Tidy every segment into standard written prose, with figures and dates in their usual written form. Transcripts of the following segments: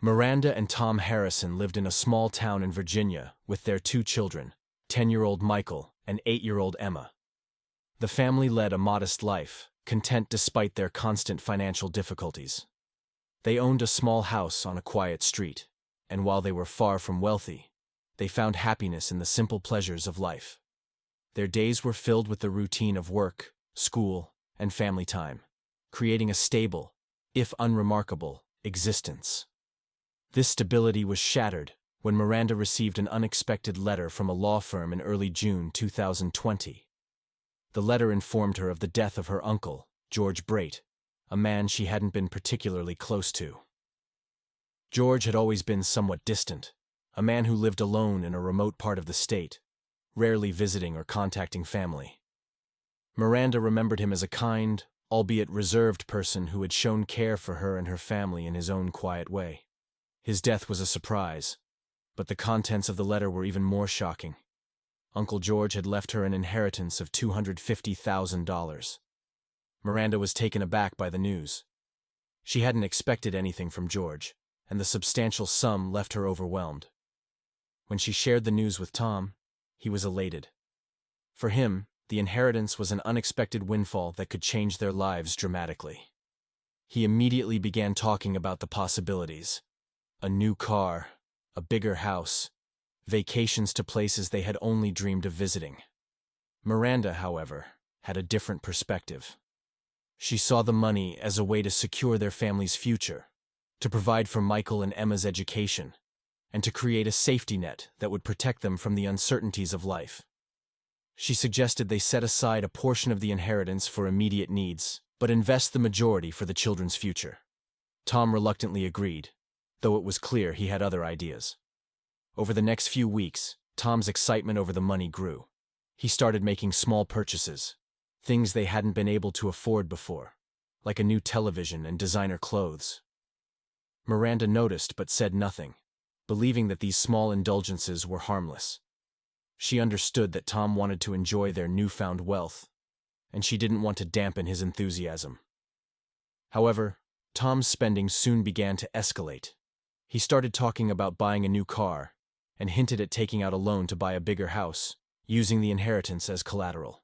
Miranda and Tom Harrison lived in a small town in Virginia with their two children, 10-year-old Michael and 8-year-old Emma. The family led a modest life, content despite their constant financial difficulties. They owned a small house on a quiet street, and while they were far from wealthy, they found happiness in the simple pleasures of life. Their days were filled with the routine of work, school, and family time, creating a stable, if unremarkable, existence. This stability was shattered when Miranda received an unexpected letter from a law firm in early June 2020. The letter informed her of the death of her uncle, George Brate, a man she hadn't been particularly close to. George had always been somewhat distant, a man who lived alone in a remote part of the state, rarely visiting or contacting family. Miranda remembered him as a kind, albeit reserved person who had shown care for her and her family in his own quiet way. His death was a surprise, but the contents of the letter were even more shocking. Uncle George had left her an inheritance of $250,000. Miranda was taken aback by the news. She hadn't expected anything from George, and the substantial sum left her overwhelmed. When she shared the news with Tom, he was elated. For him, the inheritance was an unexpected windfall that could change their lives dramatically. He immediately began talking about the possibilities. A new car, a bigger house, vacations to places they had only dreamed of visiting. Miranda, however, had a different perspective. She saw the money as a way to secure their family's future, to provide for Michael and Emma's education, and to create a safety net that would protect them from the uncertainties of life. She suggested they set aside a portion of the inheritance for immediate needs, but invest the majority for the children's future. Tom reluctantly agreed, though it was clear he had other ideas. Over the next few weeks, Tom's excitement over the money grew. He started making small purchases, things they hadn't been able to afford before, like a new television and designer clothes. Miranda noticed but said nothing, believing that these small indulgences were harmless. She understood that Tom wanted to enjoy their newfound wealth, and she didn't want to dampen his enthusiasm. However, Tom's spending soon began to escalate. He started talking about buying a new car, and hinted at taking out a loan to buy a bigger house, using the inheritance as collateral.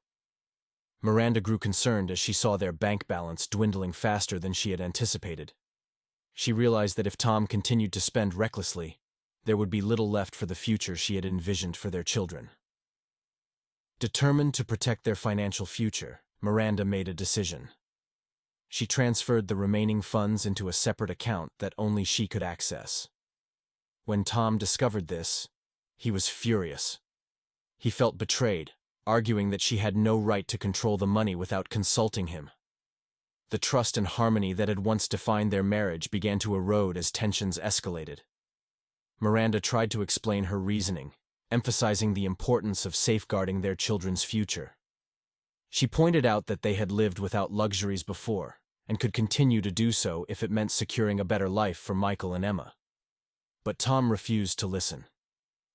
Miranda grew concerned as she saw their bank balance dwindling faster than she had anticipated. She realized that if Tom continued to spend recklessly, there would be little left for the future she had envisioned for their children. Determined to protect their financial future, Miranda made a decision. She transferred the remaining funds into a separate account that only she could access. When Tom discovered this, he was furious. He felt betrayed, arguing that she had no right to control the money without consulting him. The trust and harmony that had once defined their marriage began to erode as tensions escalated. Miranda tried to explain her reasoning, emphasizing the importance of safeguarding their children's future. She pointed out that they had lived without luxuries before, and could continue to do so if it meant securing a better life for Michael and Emma. But Tom refused to listen.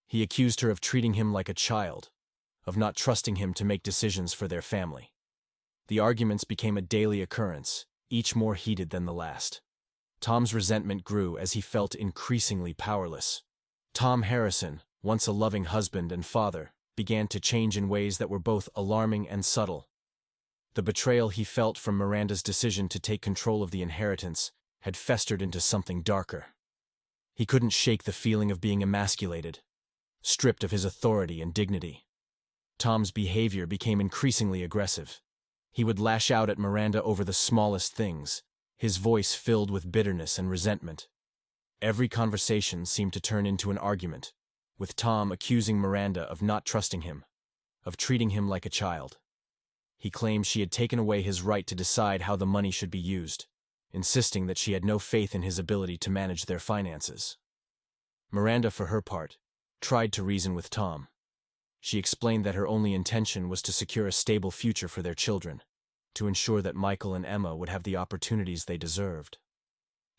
He accused her of treating him like a child, of not trusting him to make decisions for their family. The arguments became a daily occurrence, each more heated than the last. Tom's resentment grew as he felt increasingly powerless. Tom Harrison, once a loving husband and father, began to change in ways that were both alarming and subtle. The betrayal he felt from Miranda's decision to take control of the inheritance had festered into something darker. He couldn't shake the feeling of being emasculated, stripped of his authority and dignity. Tom's behavior became increasingly aggressive. He would lash out at Miranda over the smallest things, his voice filled with bitterness and resentment. Every conversation seemed to turn into an argument, with Tom accusing Miranda of not trusting him, of treating him like a child. He claimed she had taken away his right to decide how the money should be used, insisting that she had no faith in his ability to manage their finances. Miranda, for her part, tried to reason with Tom. She explained that her only intention was to secure a stable future for their children, to ensure that Michael and Emma would have the opportunities they deserved.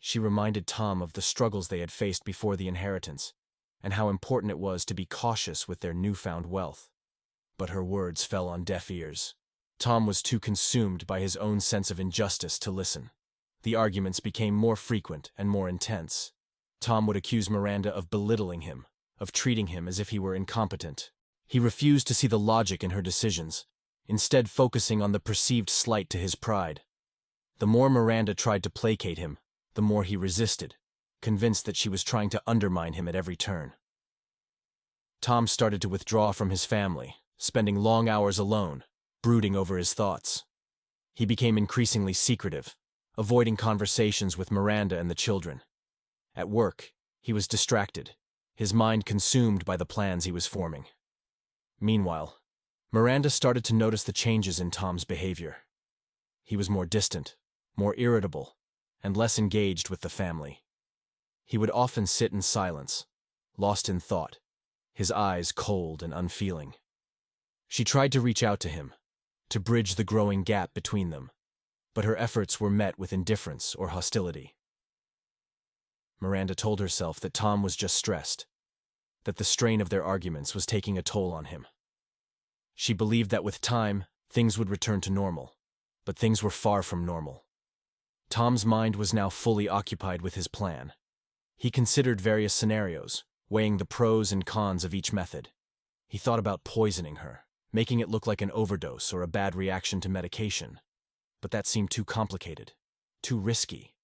She reminded Tom of the struggles they had faced before the inheritance, and how important it was to be cautious with their newfound wealth. But her words fell on deaf ears. Tom was too consumed by his own sense of injustice to listen. The arguments became more frequent and more intense. Tom would accuse Miranda of belittling him, of treating him as if he were incompetent. He refused to see the logic in her decisions, instead focusing on the perceived slight to his pride. The more Miranda tried to placate him, the more he resisted, convinced that she was trying to undermine him at every turn. Tom started to withdraw from his family, spending long hours alone, brooding over his thoughts. He became increasingly secretive, avoiding conversations with Miranda and the children. At work, he was distracted, his mind consumed by the plans he was forming. Meanwhile, Miranda started to notice the changes in Tom's behavior. He was more distant, more irritable, and less engaged with the family. He would often sit in silence, lost in thought, his eyes cold and unfeeling. She tried to reach out to him, to bridge the growing gap between them, but her efforts were met with indifference or hostility. Miranda told herself that Tom was just stressed, that the strain of their arguments was taking a toll on him. She believed that with time, things would return to normal, but things were far from normal. Tom's mind was now fully occupied with his plan. He considered various scenarios, weighing the pros and cons of each method. He thought about poisoning her, making it look like an overdose or a bad reaction to medication. But that seemed too complicated, too risky.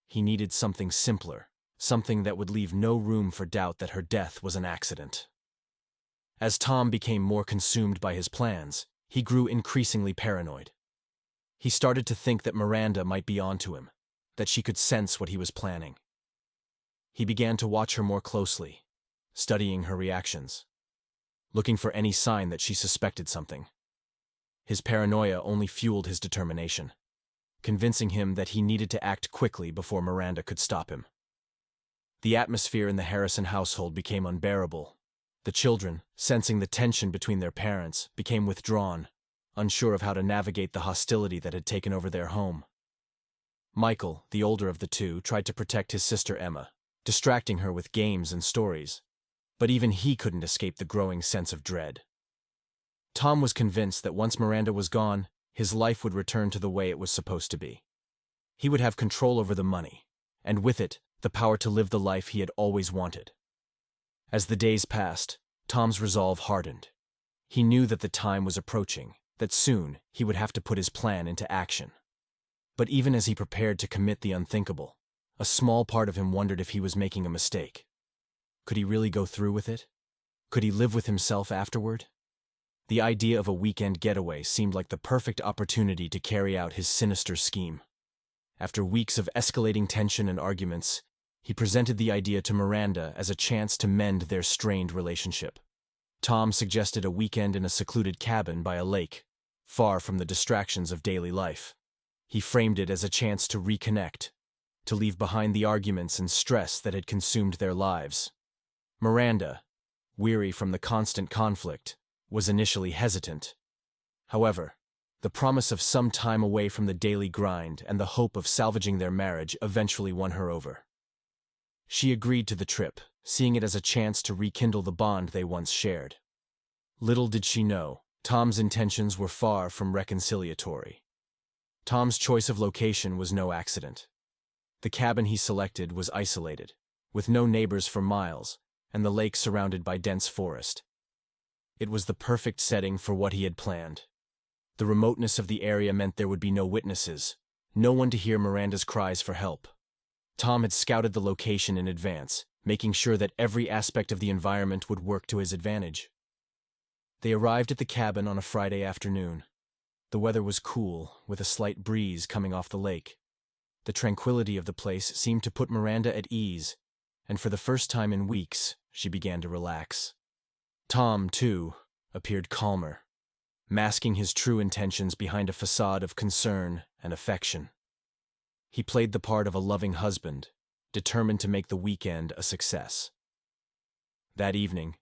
He needed something simpler, something that would leave no room for doubt that her death was an accident. As Tom became more consumed by his plans, he grew increasingly paranoid. He started to think that Miranda might be onto him, that she could sense what he was planning. He began to watch her more closely, studying her reactions, looking for any sign that she suspected something. His paranoia only fueled his determination, convincing him that he needed to act quickly before Miranda could stop him. The atmosphere in the Harrison household became unbearable. The children, sensing the tension between their parents, became withdrawn, unsure of how to navigate the hostility that had taken over their home. Michael, the older of the two, tried to protect his sister Emma, distracting her with games and stories, but even he couldn't escape the growing sense of dread. Tom was convinced that once Miranda was gone, his life would return to the way it was supposed to be. He would have control over the money, and with it, the power to live the life he had always wanted. As the days passed, Tom's resolve hardened. He knew that the time was approaching, that soon he would have to put his plan into action. But even as he prepared to commit the unthinkable, a small part of him wondered if he was making a mistake. Could he really go through with it? Could he live with himself afterward? The idea of a weekend getaway seemed like the perfect opportunity to carry out his sinister scheme. After weeks of escalating tension and arguments, he presented the idea to Miranda as a chance to mend their strained relationship. Tom suggested a weekend in a secluded cabin by a lake, far from the distractions of daily life. He framed it as a chance to reconnect, to leave behind the arguments and stress that had consumed their lives. Miranda, weary from the constant conflict, was initially hesitant. However, the promise of some time away from the daily grind and the hope of salvaging their marriage eventually won her over. She agreed to the trip, seeing it as a chance to rekindle the bond they once shared. Little did she know, Tom's intentions were far from reconciliatory. Tom's choice of location was no accident. The cabin he selected was isolated, with no neighbors for miles, and the lake surrounded by dense forest. It was the perfect setting for what he had planned. The remoteness of the area meant there would be no witnesses, no one to hear Miranda's cries for help. Tom had scouted the location in advance, making sure that every aspect of the environment would work to his advantage. They arrived at the cabin on a Friday afternoon. The weather was cool, with a slight breeze coming off the lake. The tranquility of the place seemed to put Miranda at ease, and for the first time in weeks, she began to relax. Tom, too, appeared calmer, masking his true intentions behind a facade of concern and affection. He played the part of a loving husband, determined to make the weekend a success. That evening,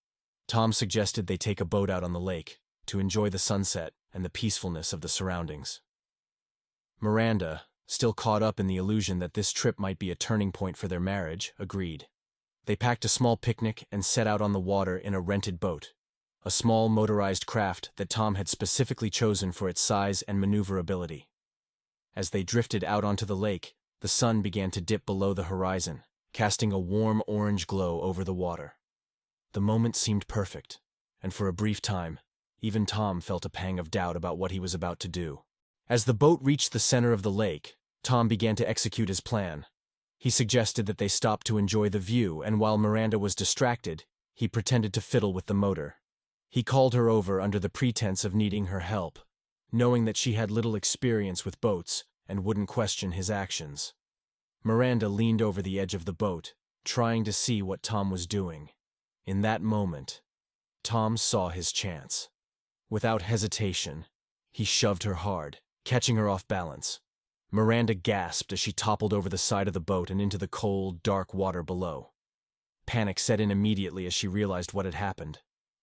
Tom suggested they take a boat out on the lake to enjoy the sunset and the peacefulness of the surroundings. Miranda, still caught up in the illusion that this trip might be a turning point for their marriage, agreed. They packed a small picnic and set out on the water in a rented boat, a small motorized craft that Tom had specifically chosen for its size and maneuverability. As they drifted out onto the lake, the sun began to dip below the horizon, casting a warm orange glow over the water. The moment seemed perfect, and for a brief time, even Tom felt a pang of doubt about what he was about to do. As the boat reached the center of the lake, Tom began to execute his plan. He suggested that they stop to enjoy the view, and while Miranda was distracted, he pretended to fiddle with the motor. He called her over under the pretense of needing her help, knowing that she had little experience with boats and wouldn't question his actions. Miranda leaned over the edge of the boat, trying to see what Tom was doing. In that moment, Tom saw his chance. Without hesitation, he shoved her hard, catching her off balance. Miranda gasped as she toppled over the side of the boat and into the cold, dark water below. Panic set in immediately as she realized what had happened.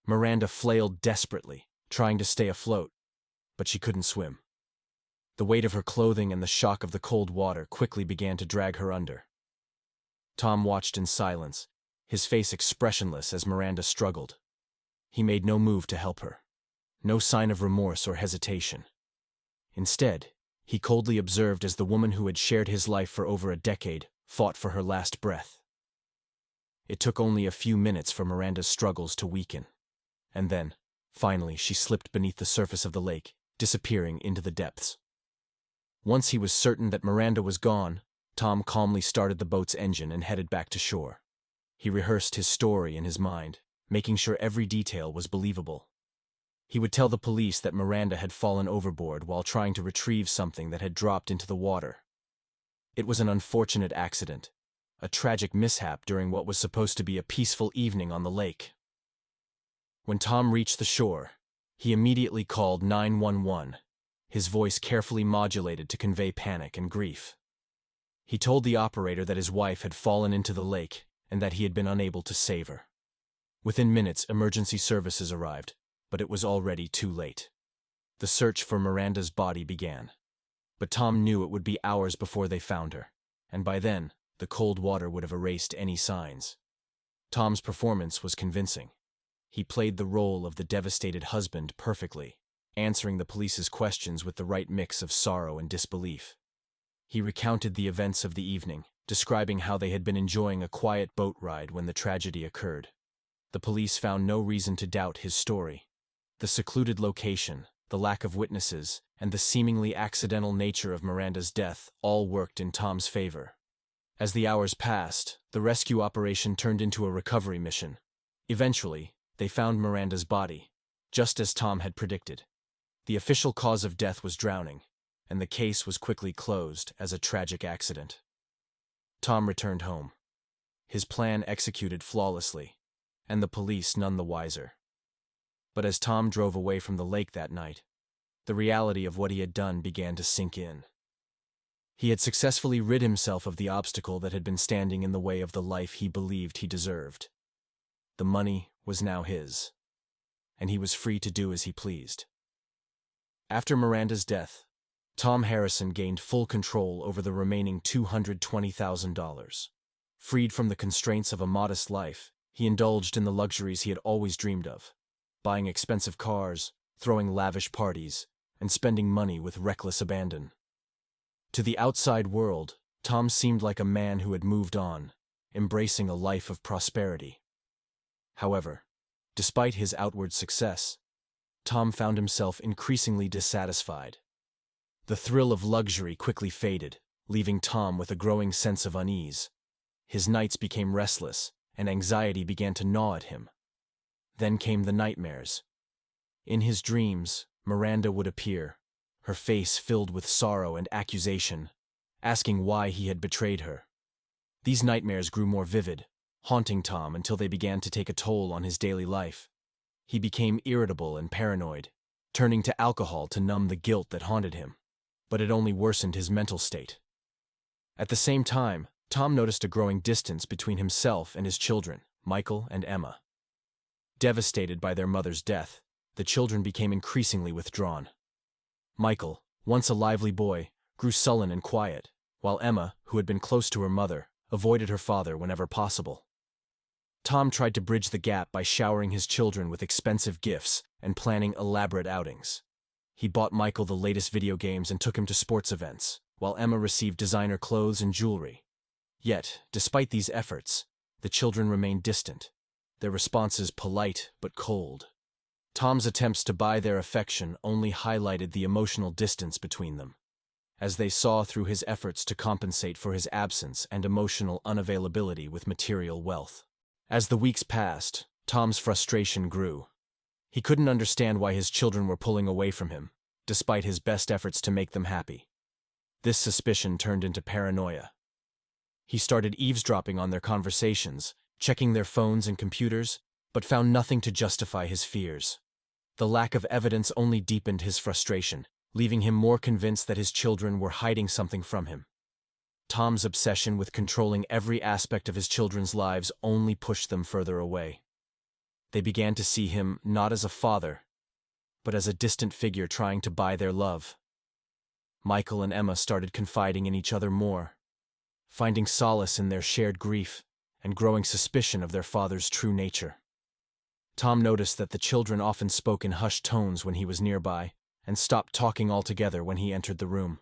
Miranda flailed desperately, trying to stay afloat, but she couldn't swim. The weight of her clothing and the shock of the cold water quickly began to drag her under. Tom watched in silence, his face expressionless as Miranda struggled. He made no move to help her, no sign of remorse or hesitation. Instead, he coldly observed as the woman who had shared his life for over a decade fought for her last breath. It took only a few minutes for Miranda's struggles to weaken. And then, finally, she slipped beneath the surface of the lake, disappearing into the depths. Once he was certain that Miranda was gone, Tom calmly started the boat's engine and headed back to shore. He rehearsed his story in his mind, making sure every detail was believable. He would tell the police that Miranda had fallen overboard while trying to retrieve something that had dropped into the water. It was an unfortunate accident, a tragic mishap during what was supposed to be a peaceful evening on the lake. When Tom reached the shore, he immediately called 911, his voice carefully modulated to convey panic and grief. He told the operator that his wife had fallen into the lake and that he had been unable to save her. Within minutes, emergency services arrived, but it was already too late. The search for Miranda's body began. But Tom knew it would be hours before they found her, and by then, the cold water would have erased any signs. Tom's performance was convincing. He played the role of the devastated husband perfectly, answering the police's questions with the right mix of sorrow and disbelief. He recounted the events of the evening, describing how they had been enjoying a quiet boat ride when the tragedy occurred. The police found no reason to doubt his story. The secluded location, the lack of witnesses, and the seemingly accidental nature of Miranda's death all worked in Tom's favor. As the hours passed, the rescue operation turned into a recovery mission. Eventually, they found Miranda's body, just as Tom had predicted. The official cause of death was drowning, and the case was quickly closed as a tragic accident. Tom returned home, his plan executed flawlessly, and the police none the wiser. But as Tom drove away from the lake that night, the reality of what he had done began to sink in. He had successfully rid himself of the obstacle that had been standing in the way of the life he believed he deserved. The money was now his, and he was free to do as he pleased. After Miranda's death, Tom Harrison gained full control over the remaining $220,000. Freed from the constraints of a modest life, he indulged in the luxuries he had always dreamed of, buying expensive cars, throwing lavish parties, and spending money with reckless abandon. To the outside world, Tom seemed like a man who had moved on, embracing a life of prosperity. However, despite his outward success, Tom found himself increasingly dissatisfied. The thrill of luxury quickly faded, leaving Tom with a growing sense of unease. His nights became restless, and anxiety began to gnaw at him. Then came the nightmares. In his dreams, Miranda would appear, her face filled with sorrow and accusation, asking why he had betrayed her. These nightmares grew more vivid, haunting Tom until they began to take a toll on his daily life. He became irritable and paranoid, turning to alcohol to numb the guilt that haunted him, but it only worsened his mental state. At the same time, Tom noticed a growing distance between himself and his children, Michael and Emma. Devastated by their mother's death, the children became increasingly withdrawn. Michael, once a lively boy, grew sullen and quiet, while Emma, who had been close to her mother, avoided her father whenever possible. Tom tried to bridge the gap by showering his children with expensive gifts and planning elaborate outings. He bought Michael the latest video games and took him to sports events, while Emma received designer clothes and jewelry. Yet, despite these efforts, the children remained distant, their responses polite but cold. Tom's attempts to buy their affection only highlighted the emotional distance between them, as they saw through his efforts to compensate for his absence and emotional unavailability with material wealth. As the weeks passed, Tom's frustration grew. He couldn't understand why his children were pulling away from him, despite his best efforts to make them happy. This suspicion turned into paranoia. He started eavesdropping on their conversations, checking their phones and computers, but found nothing to justify his fears. The lack of evidence only deepened his frustration, leaving him more convinced that his children were hiding something from him. Tom's obsession with controlling every aspect of his children's lives only pushed them further away. They began to see him not as a father, but as a distant figure trying to buy their love. Michael and Emma started confiding in each other more, finding solace in their shared grief and growing suspicion of their father's true nature. Tom noticed that the children often spoke in hushed tones when he was nearby, and stopped talking altogether when he entered the room.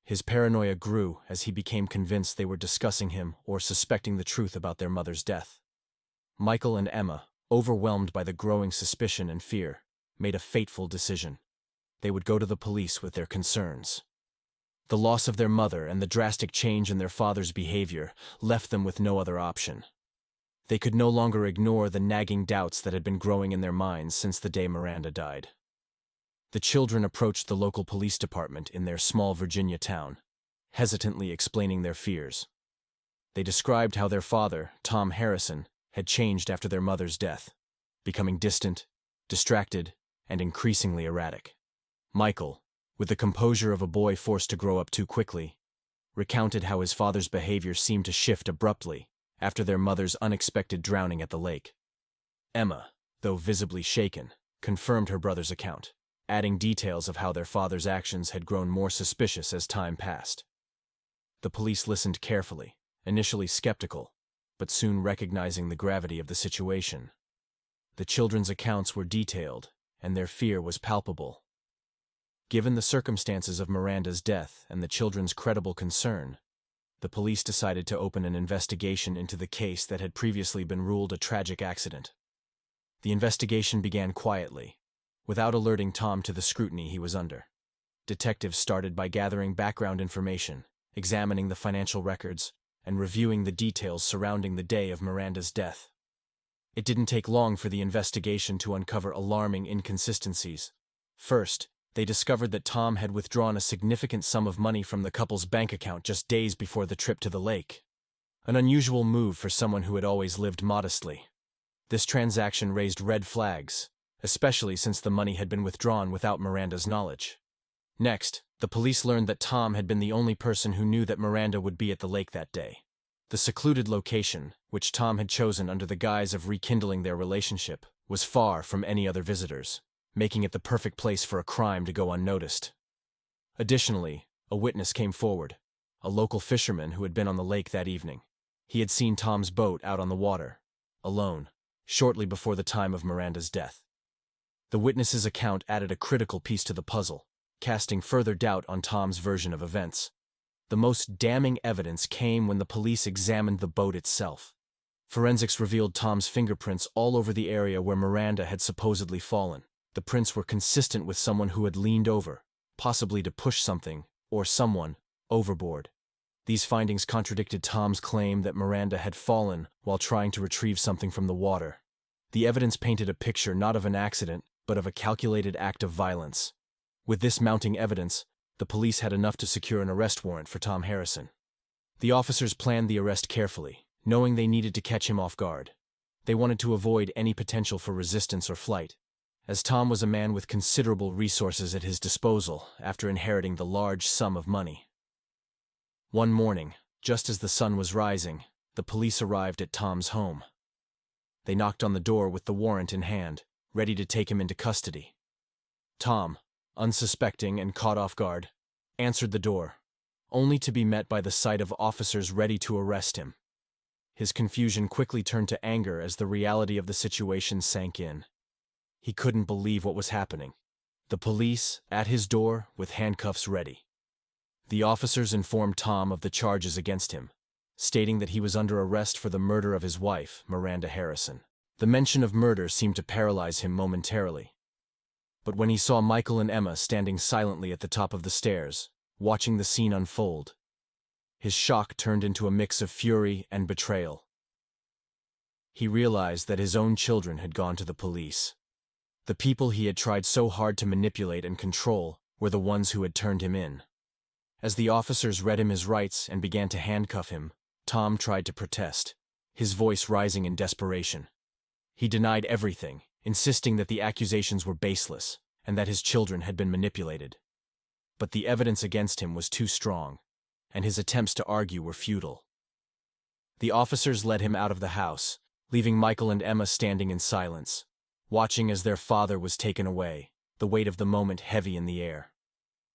His paranoia grew as he became convinced they were discussing him or suspecting the truth about their mother's death. Michael and Emma, overwhelmed by the growing suspicion and fear, made a fateful decision. They would go to the police with their concerns. The loss of their mother and the drastic change in their father's behavior left them with no other option. They could no longer ignore the nagging doubts that had been growing in their minds since the day Miranda died. The children approached the local police department in their small Virginia town, hesitantly explaining their fears. They described how their father, Tom Harrison, had changed after their mother's death, becoming distant, distracted, and increasingly erratic. Michael, with the composure of a boy forced to grow up too quickly, recounted how his father's behavior seemed to shift abruptly after their mother's unexpected drowning at the lake. Emma, though visibly shaken, confirmed her brother's account, adding details of how their father's actions had grown more suspicious as time passed. The police listened carefully, initially skeptical, but soon recognizing the gravity of the situation. The children's accounts were detailed, and their fear was palpable. Given the circumstances of Miranda's death and the children's credible concern, the police decided to open an investigation into the case that had previously been ruled a tragic accident. The investigation began quietly, without alerting Tom to the scrutiny he was under. Detectives started by gathering background information, examining the financial records, and reviewing the details surrounding the day of Miranda's death. It didn't take long for the investigation to uncover alarming inconsistencies. First, they discovered that Tom had withdrawn a significant sum of money from the couple's bank account just days before the trip to the lake. An unusual move for someone who had always lived modestly. This transaction raised red flags, especially since the money had been withdrawn without Miranda's knowledge. Next, the police learned that Tom had been the only person who knew that Miranda would be at the lake that day. The secluded location, which Tom had chosen under the guise of rekindling their relationship, was far from any other visitors, making it the perfect place for a crime to go unnoticed. Additionally, a witness came forward, a local fisherman who had been on the lake that evening. He had seen Tom's boat out on the water, alone, shortly before the time of Miranda's death. The witness's account added a critical piece to the puzzle, casting further doubt on Tom's version of events. The most damning evidence came when the police examined the boat itself. Forensics revealed Tom's fingerprints all over the area where Miranda had supposedly fallen. The prints were consistent with someone who had leaned over, possibly to push something, or someone, overboard. These findings contradicted Tom's claim that Miranda had fallen while trying to retrieve something from the water. The evidence painted a picture not of an accident, but of a calculated act of violence. With this mounting evidence, the police had enough to secure an arrest warrant for Tom Harrison. The officers planned the arrest carefully, knowing they needed to catch him off guard. They wanted to avoid any potential for resistance or flight, as Tom was a man with considerable resources at his disposal after inheriting the large sum of money. One morning, just as the sun was rising, the police arrived at Tom's home. They knocked on the door with the warrant in hand, ready to take him into custody. Tom, unsuspecting and caught off guard, answered the door, only to be met by the sight of officers ready to arrest him. His confusion quickly turned to anger as the reality of the situation sank in. He couldn't believe what was happening. The police, at his door, with handcuffs ready. The officers informed Tom of the charges against him, stating that he was under arrest for the murder of his wife, Miranda Harrison. The mention of murder seemed to paralyze him momentarily. But when he saw Michael and Emma standing silently at the top of the stairs, watching the scene unfold, his shock turned into a mix of fury and betrayal. He realized that his own children had gone to the police. The people he had tried so hard to manipulate and control were the ones who had turned him in. As the officers read him his rights and began to handcuff him, Tom tried to protest, his voice rising in desperation. He denied everything, insisting that the accusations were baseless and that his children had been manipulated. But the evidence against him was too strong, and his attempts to argue were futile. The officers led him out of the house, leaving Michael and Emma standing in silence, watching as their father was taken away, the weight of the moment heavy in the air.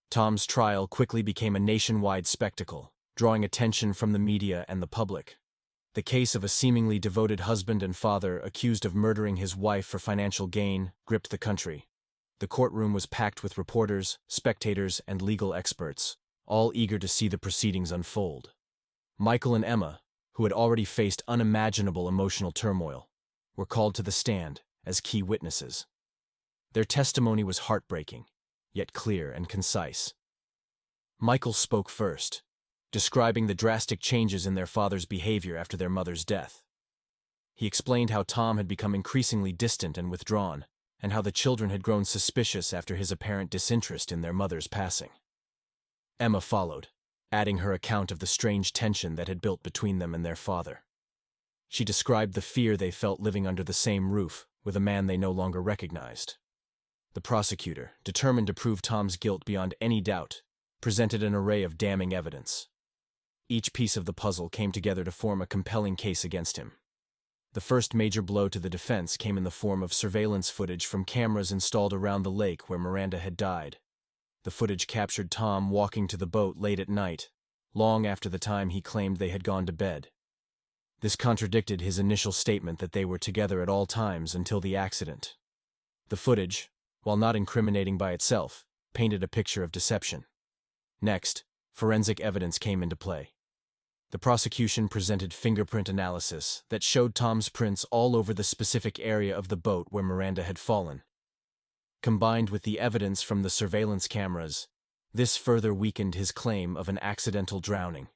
Tom's trial quickly became a nationwide spectacle, drawing attention from the media and the public. The case of a seemingly devoted husband and father accused of murdering his wife for financial gain gripped the country. The courtroom was packed with reporters, spectators, and legal experts, all eager to see the proceedings unfold. Michael and Emma, who had already faced unimaginable emotional turmoil, were called to the stand as key witnesses. Their testimony was heartbreaking, yet clear and concise. Michael spoke first, describing the drastic changes in their father's behavior after their mother's death. He explained how Tom had become increasingly distant and withdrawn, and how the children had grown suspicious after his apparent disinterest in their mother's passing. Emma followed, adding her account of the strange tension that had built between them and their father. She described the fear they felt living under the same roof with a man they no longer recognized. The prosecutor, determined to prove Tom's guilt beyond any doubt, presented an array of damning evidence. Each piece of the puzzle came together to form a compelling case against him. The first major blow to the defense came in the form of surveillance footage from cameras installed around the lake where Miranda had died. The footage captured Tom walking to the boat late at night, long after the time he claimed they had gone to bed. This contradicted his initial statement that they were together at all times until the accident. The footage, while not incriminating by itself, painted a picture of deception. Next, forensic evidence came into play. The prosecution presented fingerprint analysis that showed Tom's prints all over the specific area of the boat where Miranda had fallen. Combined with the evidence from the surveillance cameras, this further weakened his claim of an accidental drowning.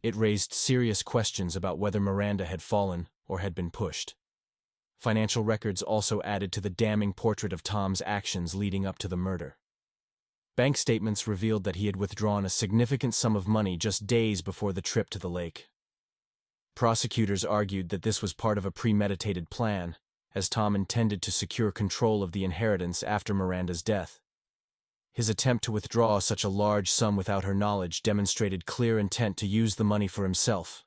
It raised serious questions about whether Miranda had fallen or had been pushed. Financial records also added to the damning portrait of Tom's actions leading up to the murder. Bank statements revealed that he had withdrawn a significant sum of money just days before the trip to the lake. Prosecutors argued that this was part of a premeditated plan, as Tom intended to secure control of the inheritance after Miranda's death. His attempt to withdraw such a large sum without her knowledge demonstrated clear intent to use the money for himself.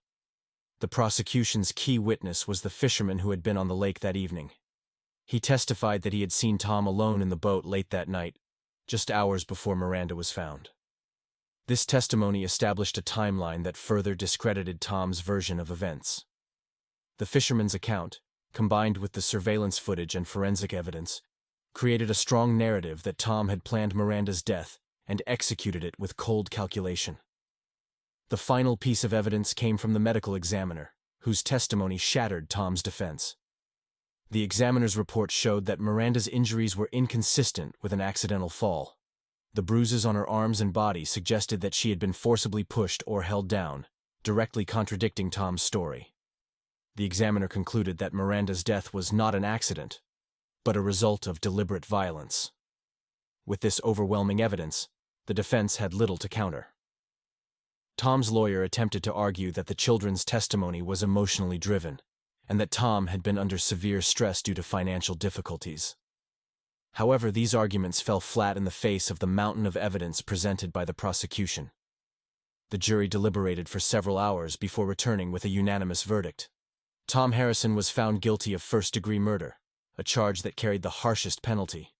The prosecution's key witness was the fisherman who had been on the lake that evening. He testified that he had seen Tom alone in the boat late that night, just hours before Miranda was found. This testimony established a timeline that further discredited Tom's version of events. The fisherman's account, combined with the surveillance footage and forensic evidence, created a strong narrative that Tom had planned Miranda's death and executed it with cold calculation. The final piece of evidence came from the medical examiner, whose testimony shattered Tom's defense. The examiner's report showed that Miranda's injuries were inconsistent with an accidental fall. The bruises on her arms and body suggested that she had been forcibly pushed or held down, directly contradicting Tom's story. The examiner concluded that Miranda's death was not an accident, but a result of deliberate violence. With this overwhelming evidence, the defense had little to counter. Tom's lawyer attempted to argue that the children's testimony was emotionally driven, and that Tom had been under severe stress due to financial difficulties. However, these arguments fell flat in the face of the mountain of evidence presented by the prosecution. The jury deliberated for several hours before returning with a unanimous verdict. Tom Harrison was found guilty of first-degree murder, a charge that carried the harshest penalty.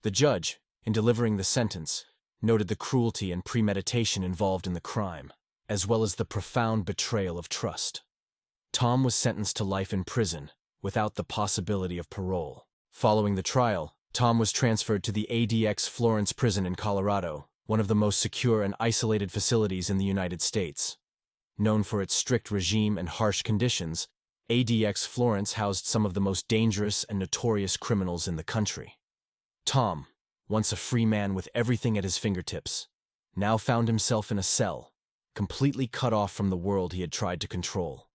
The judge, in delivering the sentence, noted the cruelty and premeditation involved in the crime, as well as the profound betrayal of trust. Tom was sentenced to life in prison, without the possibility of parole. Following the trial, Tom was transferred to the ADX Florence prison in Colorado, one of the most secure and isolated facilities in the United States. Known for its strict regime and harsh conditions, ADX Florence housed some of the most dangerous and notorious criminals in the country. Tom, once a free man with everything at his fingertips, now found himself in a cell, completely cut off from the world he had tried to control.